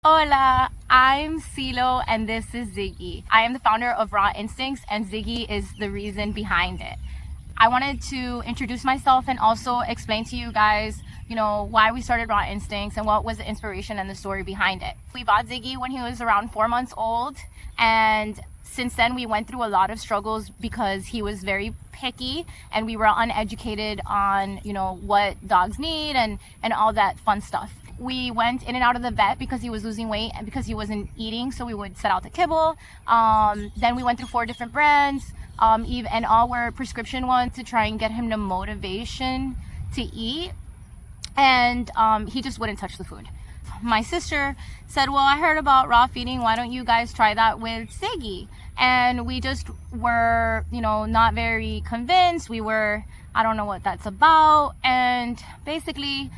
Hola, I'm Silo and this is Ziggy. I am the founder of Raw Instincts and Ziggy is the reason behind it. I wanted to introduce myself and also explain to you guys, why we started Raw Instincts and what was the inspiration and the story behind it. We bought Ziggy when he was around 4 months old, and since then we went through a lot of struggles because he was very picky and we were uneducated on, what dogs need and all that fun stuff. We went in and out of the vet because he was losing weight and because he wasn't eating, so we would set out the kibble. Then we went through 4 different brands, and all were prescription ones to try and get him the motivation to eat. And he just wouldn't touch the food. My sister said, well, I heard about raw feeding. Why don't you guys try that with Ziggy? And we just were, not very convinced. I don't know what that's about. And basically,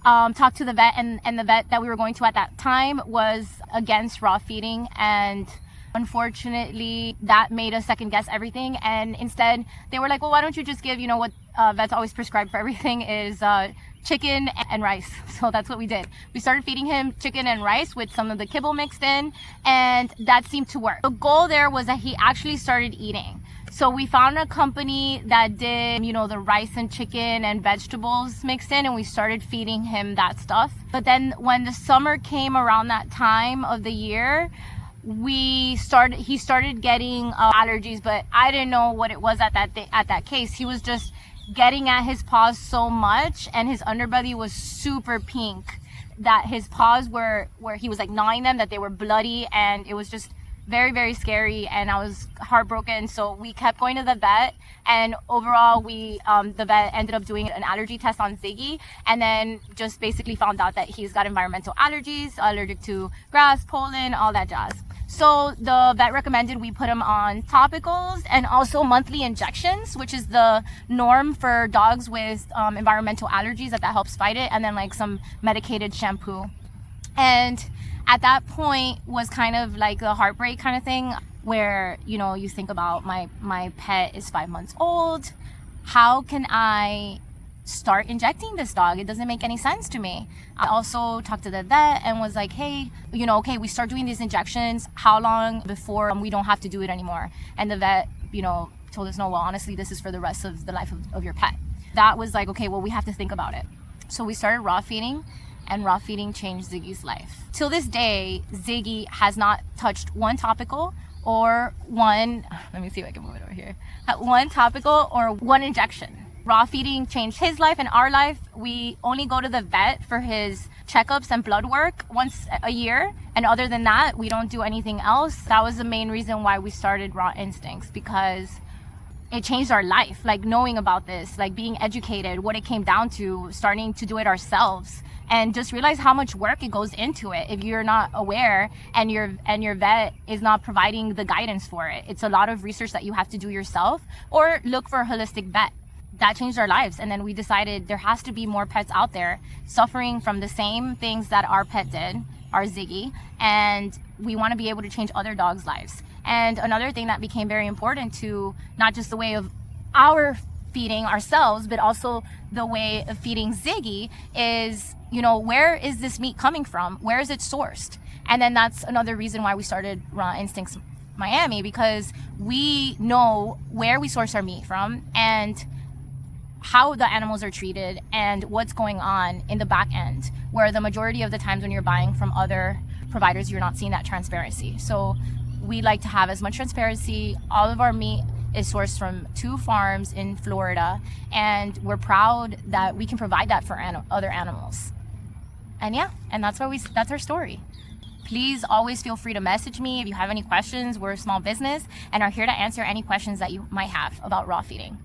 talked to the vet, and the vet that we were going to at that time was against raw feeding, and unfortunately that made us second guess everything. And instead they were like, well, why don't you just give, what vets always prescribe for everything is chicken and rice. So that's what we did. We started feeding him chicken and rice with some of the kibble mixed in, and that seemed to work. The goal there was that he actually started eating. So we found a company that did, the rice and chicken and vegetables mixed in, and we started feeding him that stuff. But then when the summer came around that time of the year, he started getting allergies, but I didn't know what it was at that case. He was just getting at his paws so much, and his underbelly was super pink, that his paws were where he was like gnawing them, that they were bloody, and it was just very, very scary, and I was heartbroken. So we kept going to the vet, and overall the vet ended up doing an allergy test on Ziggy, and then just basically found out that he's got environmental allergies, allergic to grass, pollen, all that jazz. So the vet recommended we put him on topicals and also monthly injections, which is the norm for dogs with environmental allergies, that helps fight it, and then like some medicated shampoo. And at that point was kind of like a heartbreak kind of thing, where you think about my pet is 5 months old. How can I start injecting this dog? It doesn't make any sense to me. I also talked to the vet and was like, hey, okay, we start doing these injections, how long before we don't have to do it anymore? And the vet told us, no, well, honestly, this is for the rest of the life of your pet. That was like, okay, well, we have to think about it. So we started raw feeding, and raw feeding changed Ziggy's life. Till this day, Ziggy has not touched one topical or one topical or one injection. Raw feeding changed his life and our life. We only go to the vet for his checkups and blood work once a year, and other than that, we don't do anything else. That was the main reason why we started Raw Instincts, because it changed our life. Like knowing about this, like being educated, what it came down to, starting to do it ourselves, and just realize how much work it goes into it if you're not aware and your vet is not providing the guidance for it. It's a lot of research that you have to do yourself, or look for a holistic vet. That changed our lives, and then we decided there has to be more pets out there suffering from the same things that our pet did, our Ziggy, and we want to be able to change other dogs' lives. And another thing that became very important to not just the way of our feeding ourselves, but also the way of feeding Ziggy is, where is this meat coming from? Where is it sourced? And then that's another reason why we started Raw Instincts Miami, because we know where we source our meat from and how the animals are treated and what's going on in the back end, where the majority of the times when you're buying from other providers, you're not seeing that transparency. So we like to have as much transparency. All of our meat is sourced from 2 farms in Florida, and we're proud that we can provide that for other animals. And that's our story. Please always feel free to message me if you have any questions. We're a small business and are here to answer any questions that you might have about raw feeding.